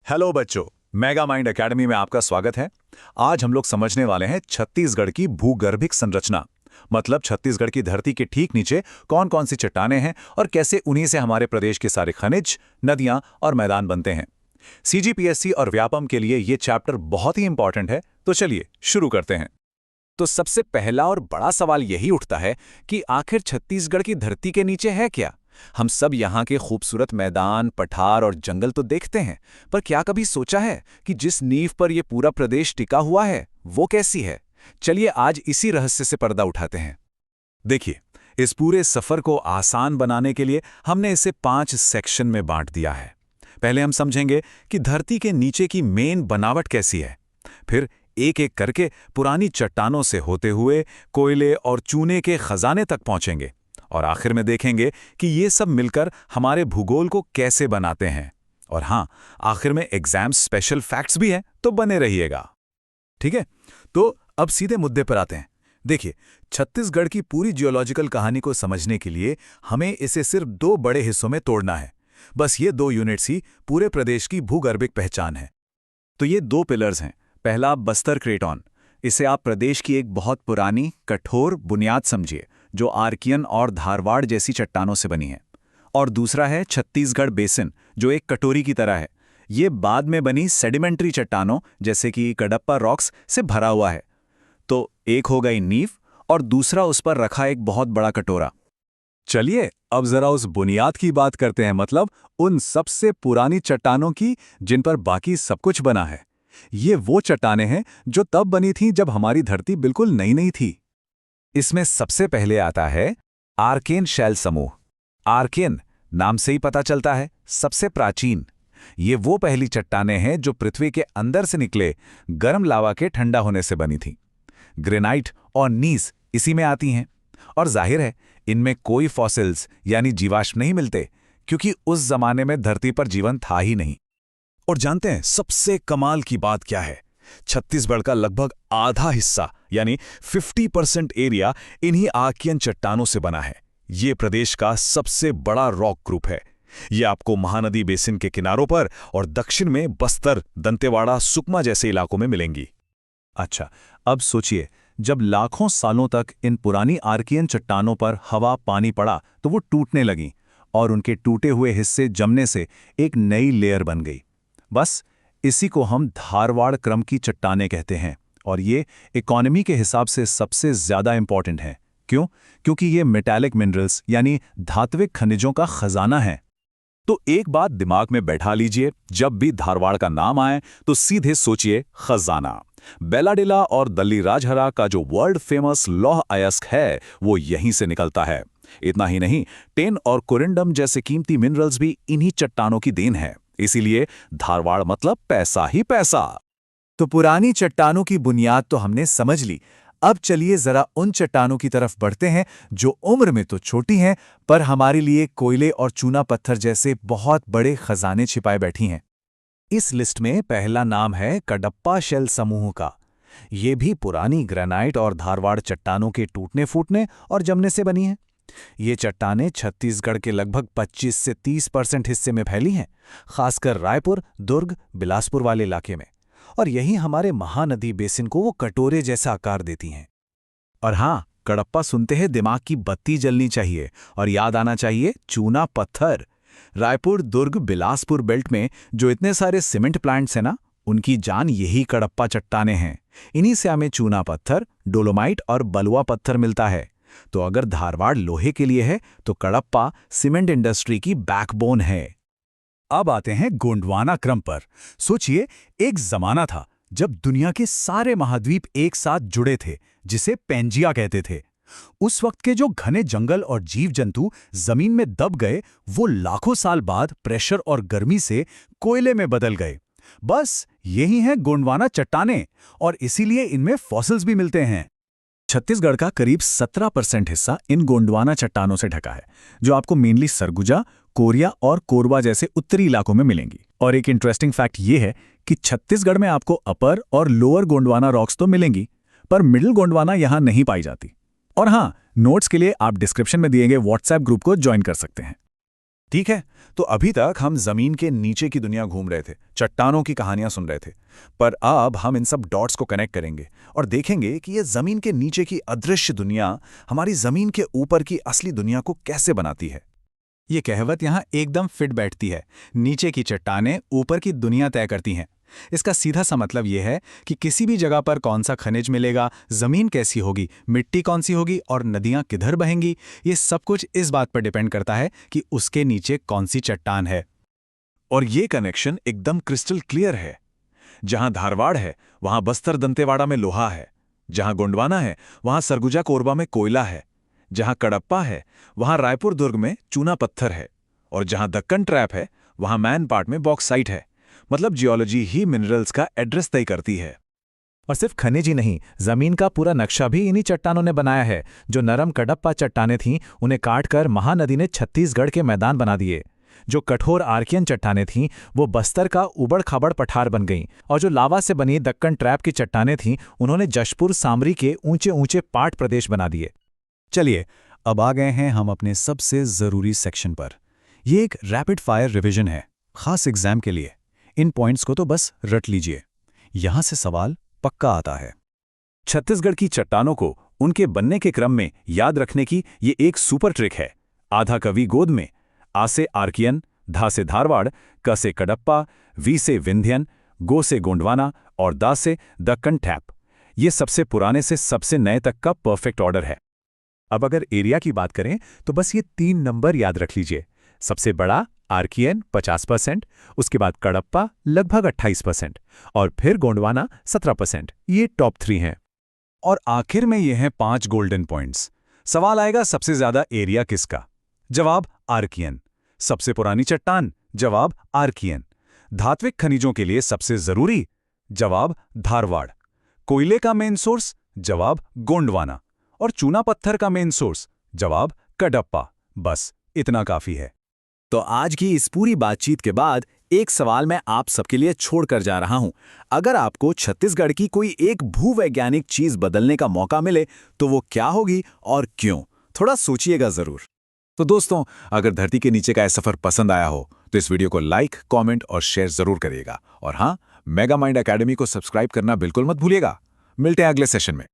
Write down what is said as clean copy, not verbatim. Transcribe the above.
Hello बच्चों। Mega mind academy में आपका स्वागत है। आज हम लोग समझने वाले हैं छत्तीसगढ़ की भूगर्भिक संरचना। मतलब छत्तीसगढ़ की धरती के ठीक नीचे कौन कौन सी चट्टानें हैं और कैसे उन्हीं से हमारे प्रदेश के सारे खनिज, नदियां और मैदान बनते हैं। सीजीपीएससी और व्यापम के लिए ये चैप्टर बहुत ही इंपॉर्टेंट है, तो चलिए शुरू करते हैं। तो सबसे पहला और बड़ा सवाल यही उठता है कि आखिर छत्तीसगढ़ की धरती के नीचे है क्या। हम सब यहाँ के खूबसूरत मैदान, पठार और जंगल तो देखते हैं, पर क्या कभी सोचा है कि जिस नींव पर यह पूरा प्रदेश टिका हुआ है वो कैसी है। चलिए आज इसी रहस्य से पर्दा उठाते हैं। देखिए, इस पूरे सफर को आसान बनाने के लिए हमने इसे 5 सेक्शन में बांट दिया है। पहले हम समझेंगे कि धरती के नीचे की मेन बनावट कैसी है। फिर एक एक करके पुरानी चट्टानों से होते हुए कोयले और चूने के खजाने तक पहुंचेंगे और आखिर में देखेंगे कि ये सब मिलकर हमारे भूगोल को कैसे बनाते हैं। और हाँ, आखिर में एग्जाम स्पेशल फैक्ट्स भी हैं, तो बने रहिएगा। ठीक है, तो अब सीधे मुद्दे पर आते हैं। देखिए, छत्तीसगढ़ की पूरी जियोलॉजिकल कहानी को समझने के लिए हमें इसे सिर्फ 2 बड़े हिस्सों में तोड़ना है। बस ये 2 यूनिट्स ही पूरे प्रदेश की भूगर्भिक पहचान है। तो ये 2 पिलर्स हैं। पहला बस्तर क्रेटॉन। इसे आप प्रदेश की एक बहुत पुरानी कठोर बुनियाद समझिए, जो आर्कियन और धारवाड़ जैसी चट्टानों से बनी है। और दूसरा है छत्तीसगढ़ बेसिन, जो एक कटोरी की तरह है। ये बाद में बनी सेडिमेंट्री चट्टानों जैसे कि कडप्पा रॉक्स से भरा हुआ है। तो एक हो गई नींव और दूसरा उस पर रखा एक बहुत बड़ा कटोरा। चलिए अब जरा उस बुनियाद की बात करते हैं, मतलब उन सबसे पुरानी चट्टानों की जिन पर बाकी सब कुछ बना है। ये वो चट्टानें हैं जो तब बनी थीं जब हमारी धरती बिल्कुल नई नई थी। इसमें सबसे पहले आता है आर्केन शैल समूह। आर्केन नाम से ही पता चलता है, सबसे प्राचीन। ये वो पहली चट्टानें हैं जो पृथ्वी के अंदर से निकले गर्म लावा के ठंडा होने से बनी थीं। ग्रेनाइट और नीस इसी में आती हैं। और जाहिर है, इनमें कोई फॉसिल्स यानी जीवाश्म नहीं मिलते, क्योंकि उस जमाने में धरती पर जीवन था ही नहीं। और जानते हैं सबसे कमाल की बात क्या है? छत्तीसगढ़ का लगभग आधा हिस्सा यानी 50% एरिया इन्हीं आर्कियन चट्टानों से बना है। ये प्रदेश का सबसे बड़ा रॉक ग्रुप है। ये आपको महानदी बेसिन के किनारों पर और दक्षिण में बस्तर, दंतेवाड़ा, सुकमा जैसे इलाकों में मिलेंगी। अच्छा, अब सोचिए, जब लाखों सालों तक इन पुरानी आर्कियन चट्टानों पर हवा पानी पड़ा तो वो टूटने लगीं और उनके टूटे हुए हिस्से जमने से एक नई लेयर बन गई। बस इसी को हम धारवाड़ क्रम की चट्टानें कहते हैं। और ये इकोनॉमी के हिसाब से सबसे ज्यादा इंपॉर्टेंट है। क्यों? क्योंकि ये मेटालिक मिनरल्स यानी धात्विक खनिजों का खजाना है। तो एक बात दिमाग में बैठा लीजिए, जब भी धारवाड़ का नाम आए तो सीधे सोचिए खजाना। बेलाडिला और दल्ली राजहरा का जो वर्ल्ड फेमस लौह अयस्क है वो यहीं से निकलता है। इतना ही नहीं, टेन और कोरिंडम जैसे कीमती मिनरल्स भी इन्हीं चट्टानों की देन है। इसीलिए धारवाड़ मतलब पैसा ही पैसा। तो पुरानी चट्टानों की बुनियाद तो हमने समझ ली। अब चलिए जरा उन चट्टानों की तरफ बढ़ते हैं जो उम्र में तो छोटी हैं, पर हमारे लिए कोयले और चूना पत्थर जैसे बहुत बड़े खजाने छिपाए बैठी हैं। इस लिस्ट में पहला नाम है कडप्पा शैल समूह का। ये भी पुरानी ग्रेनाइट और धारवाड़ चट्टानों के टूटने फूटने और जमने से बनी है। ये चट्टानें छत्तीसगढ़ के लगभग 25 से 30% हिस्से में फैली हैं, खासकर रायपुर, दुर्ग, बिलासपुर वाले इलाके में। और यही हमारे महानदी बेसिन को वो कटोरे जैसा आकार देती हैं। और हाँ, कडप्पा सुनते हैं दिमाग की बत्ती जलनी चाहिए और याद आना चाहिए चूना पत्थर। रायपुर, दुर्ग, बिलासपुर बेल्ट में जो इतने सारे सीमेंट प्लांट्स हैं ना, उनकी जान यही कडप्पा चट्टानें हैं। इन्हीं से हमें चूना पत्थर, डोलोमाइट और बलुआ पत्थर मिलता है। तो अगर धारवाड़ लोहे के लिए है तो कडप्पा सीमेंट इंडस्ट्री की बैकबोन है। अब आते हैं गोंडवाना क्रम पर। सोचिए, एक जमाना था जब दुनिया के सारे महाद्वीप एक साथ जुड़े थे, जिसे पेंजिया कहते थे। उस वक्त के जो घने जंगल और जीव जंतु जमीन में दब गए, वो लाखों साल बाद प्रेशर और गर्मी से कोयले में बदल गए। बस यही है गोंडवाना चट्टानें, और इसीलिए इनमें फॉसिल्स भी मिलते हैं। छत्तीसगढ़ का करीब 17% हिस्सा इन गोंडवाना चट्टानों से ढका है, जो आपको मेनली सरगुजा, कोरिया और कोरबा जैसे उत्तरी इलाकों में मिलेंगी। और एक इंटरेस्टिंग फैक्ट ये है कि छत्तीसगढ़ में आपको अपर और लोअर गोंडवाना रॉक्स तो मिलेंगी, पर मिडिल गोंडवाना यहां नहीं पाई जाती। और हाँ, नोट्स के लिए आप डिस्क्रिप्शन में दिए गए व्हाट्सएप ग्रुप को ज्वाइन कर सकते हैं। ठीक है, तो अभी तक हम जमीन के नीचे की दुनिया घूम रहे थे, चट्टानों की कहानियां सुन रहे थे। पर अब हम इन सब डॉट्स को कनेक्ट करेंगे और देखेंगे कि ये जमीन के नीचे की अदृश्य दुनिया हमारी जमीन के ऊपर की असली दुनिया को कैसे बनाती है। ये कहावत यहाँ एकदम फिट बैठती है। नीचे की चट्टानें ऊपर की दुनिया तय करती हैं। इसका सीधा सा मतलब ये है कि किसी भी जगह पर कौन सा खनिज मिलेगा, जमीन कैसी होगी, मिट्टी कौन सी होगी और नदियां किधर बहेंगी, ये सब कुछ इस बात पर डिपेंड करता है कि उसके नीचे कौन सी चट्टान है। और ये कनेक्शन एकदम क्रिस्टल क्लियर है। जहां धारवाड़ है वहां बस्तर दंतेवाड़ा में लोहा है, जहां गोंडवाना है वहां सरगुजा कोरबा में कोयला है, जहां कडप्पा है वहां रायपुर दुर्ग में चूना पत्थर है, और जहां दक्कन ट्रैप है वहां मैनपाट में बॉक्साइट है। मतलब जियोलॉजी ही मिनरल्स का एड्रेस तय करती है। और सिर्फ खनिज ही नहीं, जमीन का पूरा नक्शा भी इन्हीं चट्टानों ने बनाया है। जो नरम कडप्पा चट्टानें थीं, उन्हें काटकर महानदी ने छत्तीसगढ़ के मैदान बना दिए। जो कठोर आर्कियन चट्टानें थीं, वो बस्तर का उबड़ खाबड़ पठार बन गईं। और जो लावा से बनी दक्कन ट्रैप की चट्टानें थीं, उन्होंने जशपुर सामरी के ऊंचे ऊंचे पाट प्रदेश बना दिए। चलिए, अब आ गए हैं हम अपने सबसे जरूरी सेक्शन पर। ये एक रैपिड फायर रिवीजन है, खास एग्जाम के लिए। इन पॉइंट्स को तो बस रट लीजिए, यहां से सवाल पक्का आता है। छत्तीसगढ़ की चट्टानों को उनके बनने के क्रम में याद रखने की ये एक सुपर ट्रिक है। आधा कवि गोद में, आ से आर्कियन, धा से धारवाड़, क से कडप्पा, वी से विंध्यन, गो से गोंडवाना और दा से दक्कन टैप। ये सबसे पुराने से सबसे नए तक का परफेक्ट ऑर्डर है। अब अगर एरिया की बात करें तो बस ये 3 नंबर याद रख लीजिए। सबसे बड़ा आर्कियन 50%, उसके बाद कडप्पा लगभग 28% और फिर गोंडवाना 17%। ये टॉप 3 हैं। और आखिर में ये हैं 5 गोल्डन पॉइंट्स। सवाल आएगा सबसे ज्यादा एरिया किसका? जवाब आर्कियन। सबसे पुरानी चट्टान? जवाब आर्कियन। धात्विक खनिजों के लिए सबसे जरूरी? जवाब धारवाड़। कोयले का मेन सोर्स? जवाब गोंडवाना। और चूना पत्थर का मेन सोर्स? जवाब कडप्पा। बस इतना काफी है। तो आज की इस पूरी बातचीत के बाद एक सवाल मैं आप सबके लिए छोड़कर जा रहा हूं। अगर आपको छत्तीसगढ़ की कोई एक भूवैज्ञानिक चीज बदलने का मौका मिले तो वो क्या होगी और क्यों? थोड़ा सोचिएगा जरूर। तो दोस्तों, अगर धरती के नीचे का यह सफर पसंद आया हो तो इस वीडियो को लाइक, कमेंट और शेयर जरूर करिएगा। और हाँ, मेगा माइंड एकेडमी को सब्सक्राइब करना बिल्कुल मत भूलिएगा। मिलते हैं अगले सेशन में।